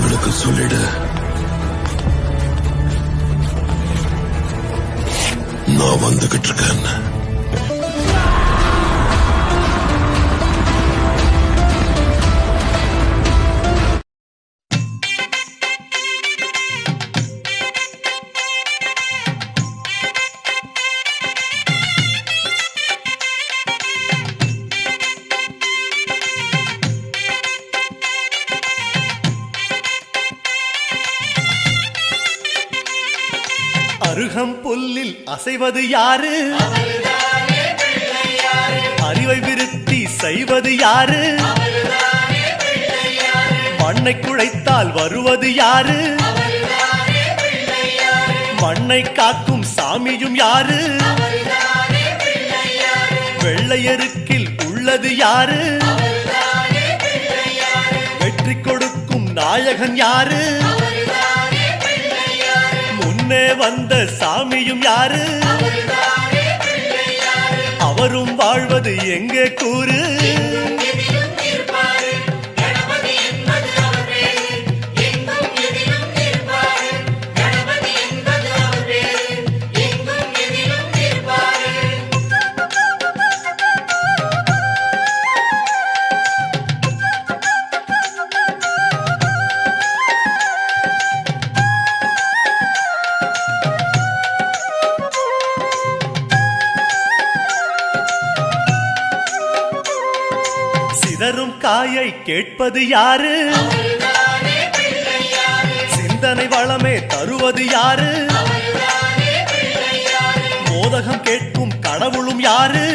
அவளுக்கு சொல்லிடு, நான் வந்துகிட்டு இருக்கேன். அருகம் புல்லில் அசைவது யாரு? அறிவை விருத்தி செய்வது யாரு? மண்ணை குழைத்தால் வருவது யாரு? மண்ணை காக்கும் சாமியும் யாரு? வெள்ளையருக்கில் உள்ளது யாரு? வெற்றி கொடுக்கும் நாயகன் யாரு? முன்னே வந்த சாமியும் யாரு? அவரும் வாழ்வது எங்கே கூறு? சிதறும் காயை கேட்பது யாரு? சிந்தனை வளமே தருவது யாரு? மோதகம் கேட்கும் கடவுளும் யாரு?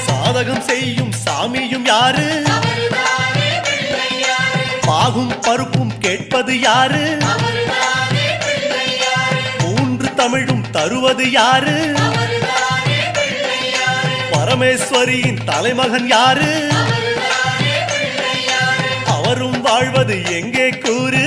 சாதகம் செய்யும் சாமியும் யாரு? பாகும் பருப்பும் கேட்பது யாரு? மூன்று தமிழும் தருவது யாரு? பரமேஸ்வரியின் தலைமகன் யாரு? அவரும் வாழ்வது எங்கே கூறு?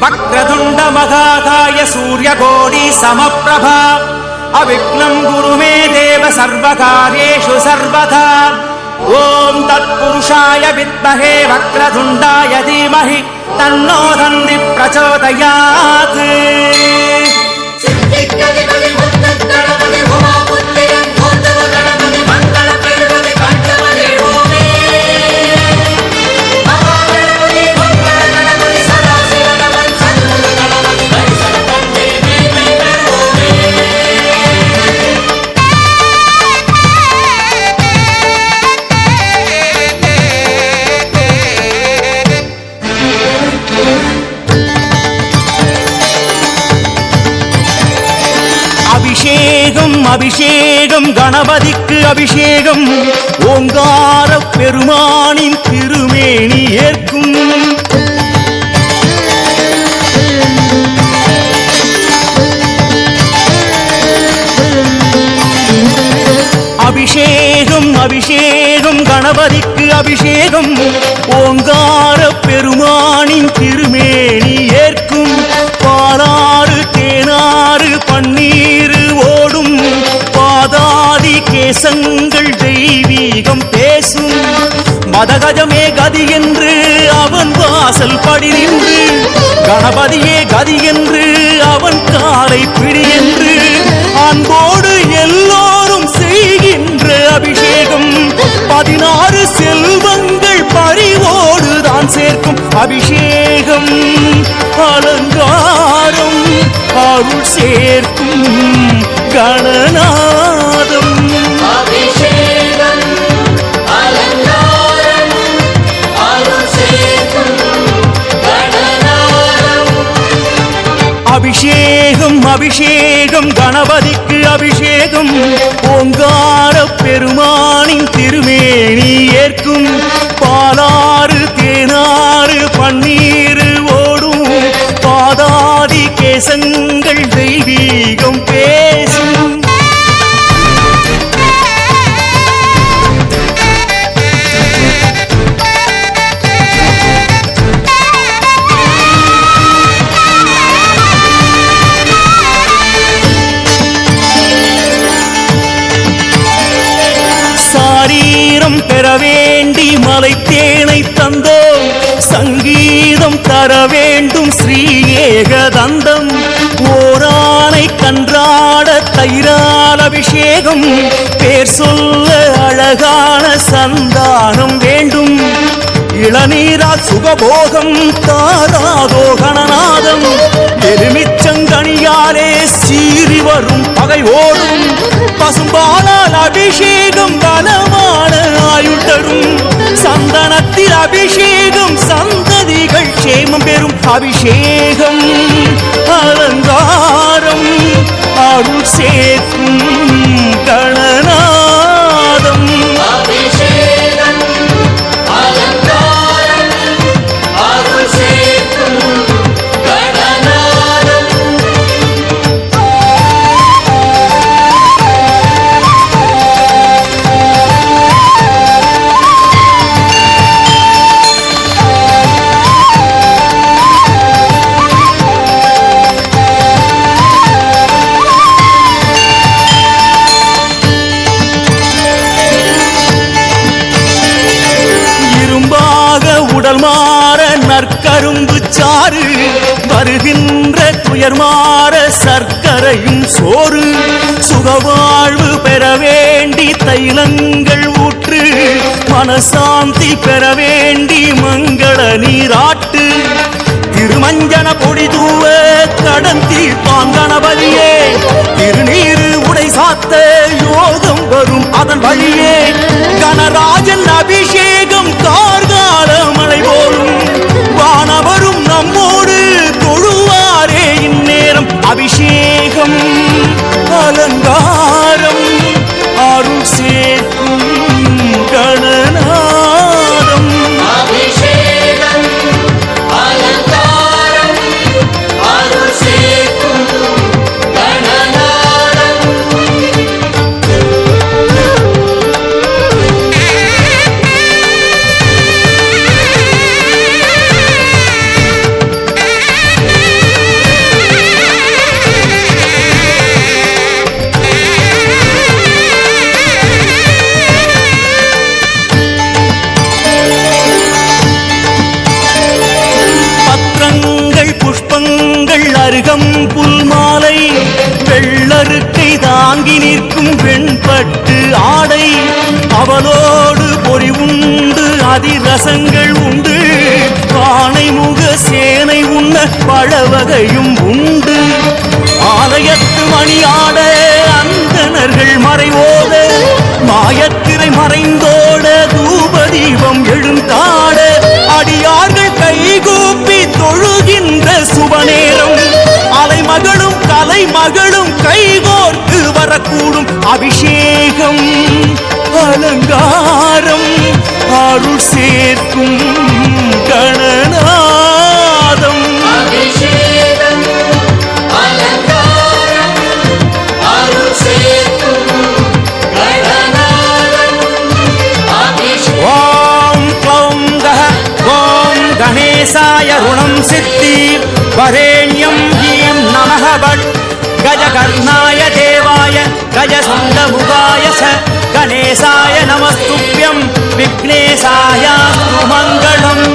वक्रतुण्ड महाकाय सूर्यकोटि समप्रभा अविघ्नं कुरु मे देव सर्वकार्येषु सर्वदा ओम तत्पुरुषाय विद्महे वक्रतुण्डाय धीमहि तन्नो दन्ति प्रचोदयात् அபிஷேகம் கணபதிக்கு அபிஷேகம் ஓங்கார பெருமானின் திருமேனி ஏற்கும் அபிஷேகம் கணபதிக்கு அபிஷேகம் ஓங்கார பெருமானின் திருமேனி ஏற்கும் பாலாறு தேனாறு பன்னீர் ஓடும் பாதாதி கேசங்கள் தெய்வீகம் பேசும் மதகஜமே கதி என்று அவன் வாசல் படி நின்று கணபதியே கதி என்று அவன் காலை பிடி என்று அன்போடு எல்லோரும் செய்கின்ற அபிஷேகம் 16 செல்வங்கள் பறிவோடு தான் சேர்க்கும் அபிஷேகம் அலங்காரம் அருள் சேர்க்கும் கணநாதம் அபிஷேகம் கணபதிக்கு அபிஷேகம் ஓங்கார பெருமானின் திருமேனி ஏற்கும் பாலாறு தேனாறு பன்னீர் ஓடும் பாதாதி கேசங்கள் தெய்வீகம் பேசும் பெற வேண்டி மலை தேனை தந்தோம் சங்கீதம் தர வேண்டும் ஸ்ரீ ஏகதந்தம் ஓரானை கன்றாட தயிரால் அபிஷேகம் பேர் சொல்ல அழகான சந்தானம் வேண்டும் இளநீரால் சுகபோகம் தாராதோ கணநாதம் எலுமிச்சங்கனியாலே சீறி வரும் பகை ஓடும் பசும்பாலால் அபிஷேகம் பலமான ஆயுள் தரும் சந்தனத்தில் அபிஷேகம் சந்ததிகள் சேமம் பெறும் அபிஷேகம் அலங்காரம் அருள் சேர்க்கும் கணநாதம் நற்கரும்பு சாறு வருகின்ற துயர் மாற சர்க்கரையும் சோறு சுகவாழ்வு பெற வேண்டி தைலங்கள் ஊற்று மனசாந்தி பெற வேண்டி மங்கள நீராட்டு திருமஞ்சன பொடி தூவ கடன் தீர்ப்பான் கணபதியே திருநீரு உடை சாத்த யோகம் வரும் அதன் வழியே கணராஜன் அபிஷேகம் கார்கால மழை போலும் வானவரும் நம்மோடு தொழுவாரே இந்நேரம் அபிஷேகம் அலங்காரம் அருள் சேர்க்கும் கணநாதம் அபிஷேகம் அலங்காரம் அருள் சேர்க்கும் கணநாதம் இளம் புல் மாலை வெள்ளருக்கை தாங்கி நிற்கும் வெண்பட்டு ஆடை அவளோடு பொறி உண்டு அதிரசங்கள் உண்டு ஆனை முக சேனை உண்ண பழவகையும் உண்டு ஆலயத்து மணியாட அந்தணர்கள் மறைவோத மாயத்திரை மறைந்தோட தூபதீபம் எழுந்தாட அடியார்கள் கைகூப்பி தொழுகின்ற சுபநேரம் அலைமகளும் கலைமகளும் கைகோர்த்து வரக்கூடும் அபிஷேகம் அலங்காரம் அருள் சேர்க்கும் கணநாதம் அபிஷேகம் அலங்காரம் அருள் சேர்க்கும் கணநாதம் அபிஷேகம் ஓம் க்ளௌம் கஹ ஓம் கணேசாய ருணம் சித்தி வரேண்யம் ஹீம் நமः பட் கஜகர்ணாய தேவாய கஜசந்தமுகாய ச கணேசாய நமஸ்துப்யம் விக்னேசாயாஸ்து மங்களம்.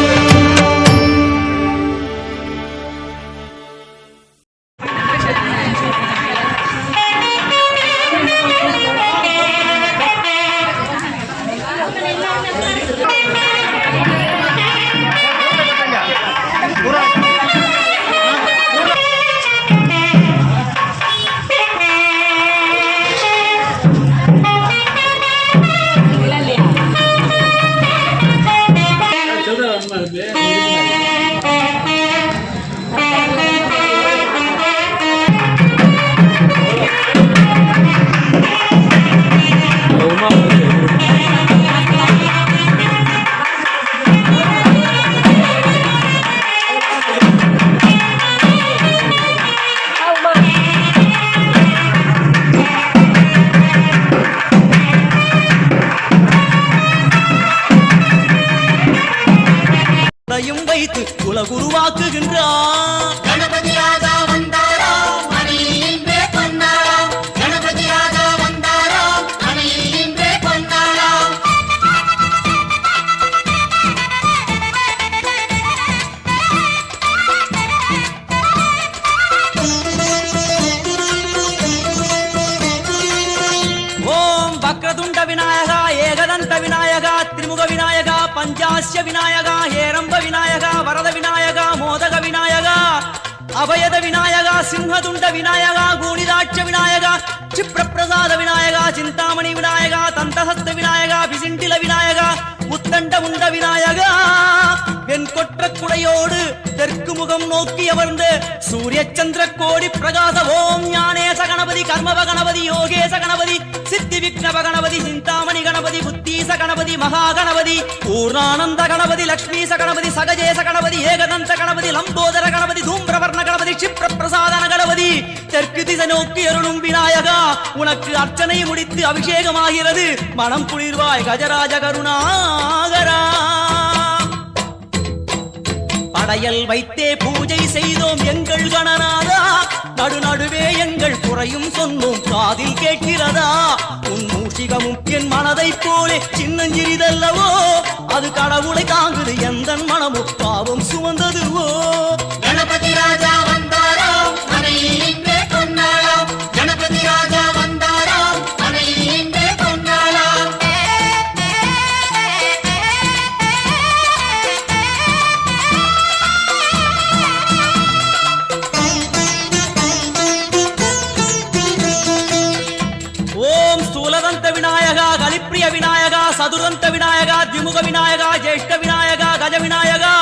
வைத்து குலகுருவாக்குகின்றார் கணபதி ராஜா வந்தாரா மணியில் இன்றே பொன்னாரா கணபதி ராஜா வந்தாரா மணியில் இன்றே பொன்னாரா ஓம் வக்ரதுண்ட விநாயகா ஏகதந்த விநாயகா திரிமுக விநாயகா பஞ்சாஸ்ய விநாயகா ஹேரம்ப விநாயகா வரத விநாயகா மோதக விநாயகா அபயத விநாயகா சிம்ஹதுண்ட விநாயகா கூணிதாட்ச விநாயகா சிப்ரப்பிரசாத விநாயகா சிந்தாமணி விநாயகா தந்தஹஸ்த விநாயகா பிசிண்டில விநாயகா உத்தண்ட முண்ட விநாயகா வெண்கொற்ற குடையோடு தெற்கு முகம் நோக்கி அமர்ந்து சூரிய சந்திர கோடி பிரகாச ஓம் ஞானேச கணபதி கர்மவ கணபதி யோகேச கணபதி சித்தி விக்னவ கணபதி சிந்தாமணி கணபதி புத்தீச கணபதி மகா கணபதி பூர்ணானந்த கணபதி லக்ஷ்மீச கணபதி சகஜேச கணபதி ஏகதந்த கணபதி லம்போதர கணபதி தூம்பிரவர்ண கணபதி சிப்ரப்பிரசாதன கணபதி தெற்கு திசை நோக்கி அருளும் விநாயகா உனக்கு அர்ச்சனை முடித்து அபிஷேகமாகிறது மனம் குளிர்வாய் கஜராஜ கருணாகரா படையல் வைத்தே பூஜை செய்தோம் எங்கள் கணநாதா நடுநடுவே எங்கள் குறையும் சொன்னோம் காதில் கேட்கிறதா உன் மூஷிகமும் என் மனதைப் போலே சின்னஞ்சிறிதல்லவோ அது கடவுளை தாங்குது எந்த மனமும் பாவம் சுமந்ததுவோ கணபதி ராஜா வந்தாரா மணியில் இன்றே பொன்னாரா கணபதி ராஜா வந்தாரா மணியில் இன்றே பொன்னாரா ஓம் ஸ்தூலதந்த விநாயகா கலிப்பிரிய விநாயகா சதுரந்த விநாயகா திமுக விநாயகா ஜேஷ்ட விநாயகா கஜ விநாயகா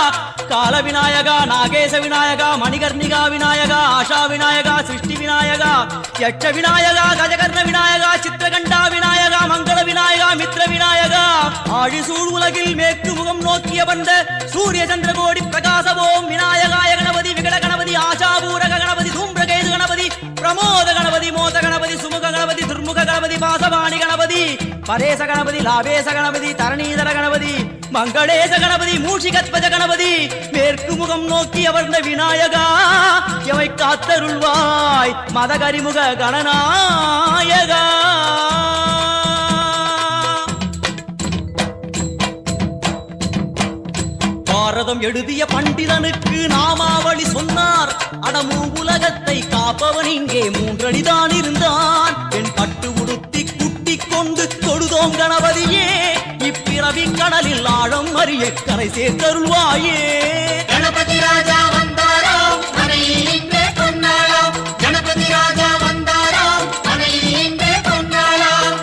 கால விநாயகா நாகேச விநாயகா மணிகர்ணிகா விநாயகா ஆஷா விநாயகா சிருஷ்டி விநாயகா யட்ச விநாயகா கஜகர்ண விநாயகா சித்திரகண்டா விநாயகா மங்கள விநாயகா மித்ர விநாயகா ஆழிசூழ் உலகில் மேற்கு முகம் நோக்கிய வந்த சூரிய சந்திர கோடி பிரகாச ஓம் விநாயகாய கணபதி விகட கணபதி ஆஷாபூரக கணபதி தூம்பிரகேது கணபதி பிரமோத கணபதி மோத கணபதி சுமுக கணபதி துர்முக கணபதி பாசவாணி கணபதி பரேச கணபதி லாபேச கணபதி தரணீதர கணபதி மங்களேச கணபதி மூஷிகத்வஜ கணபதி மேற்கு முகம் நோக்கி அமர்ந்த விநாயகா எவை காத்தருள்வாய் மதகரிமுக கணநாயகா பாரதம் எழுதிய பண்டிதனுக்கு நாமாவளி சொன்னார். அடமூ உலகத்தை காப்பவன் இங்கே மூன்றடிதான் இருந்தான். என் கட்டு உடுத்தி குட்டிக் கொண்டு தொழுதோம் கணபதியே, இப்பிறவி கடலில் ஆழம் அறிய கரை சேர்த்தருள்வாயே. கணபதி ராஜா வந்தாராம் மனையில் இன்றே பொன்னாளாம். கணபதி ராஜா வந்தாராம் மனையில் இன்றே பொன்னாளாம்.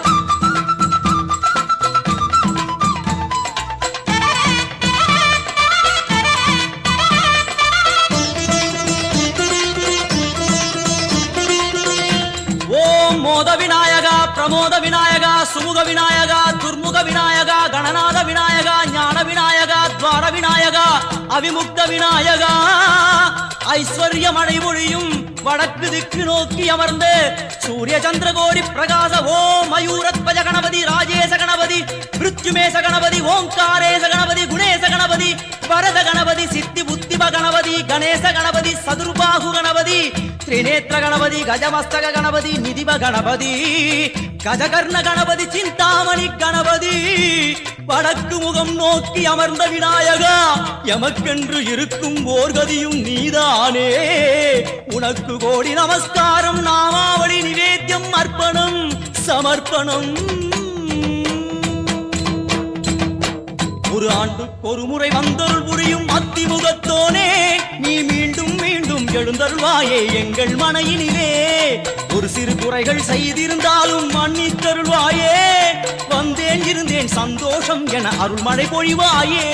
ஓம் மோத விநாயகா, பிரமோத விநாயகா, சுமுக விநாயகா, துர்முக விநாயகா, கணநாத விநாயகா, ஞான விநாயகா, துவார விநாயகா, அவிமுக்த விநாயகா, ஐஸ்வர்ய மழை பொழியும் வடக்கு திக்கு நோக்கி அமர்ந்து சூரிய சந்திரகோடி பிரகாச ஓம் மயூரத்வஜ கணபதி, ராஜேச கணபதி, மிருத்யுமேச கணபதி, ஓங்காரேச கணபதி, குணேச கணபதி, வரத கணபதி, சித்தி புத்திப கணபதி, கணேச கணபதி, சதுர்பாகு கணபதி, திரிநேத்திர கணபதி, கஜமஸ்தக கணபதி, நிதிப கணபதி, கஜகர்ண கணபதி, சிந்தாமணி கணபதி, வடக்கு முகம் நோக்கி அமர்ந்த விநாயகா, எமக்கென்று இருக்கும் ஓர்கதியும் நீதானே. உனக்கு கோடி நமஸ்காரம், நாமாவளி நிவேத்தியம், அர்ப்பணம் சமர்ப்பணம். ஒரு ஆண்டுக்கு ஒரு முறை வந்தருள் புரியும் அத்திமுகத்தோனே, நீ மீண்டும் மீண்டும் எழுந்தருள்வாயே எங்கள் மனையினிலே. ஒரு சிறு குறைகள் செய்திருந்தாலும் மன்னித்தருள்வாயே. வந்தேன் இருந்தேன் சந்தோஷம் என அருள்மழை பொழிவாயே.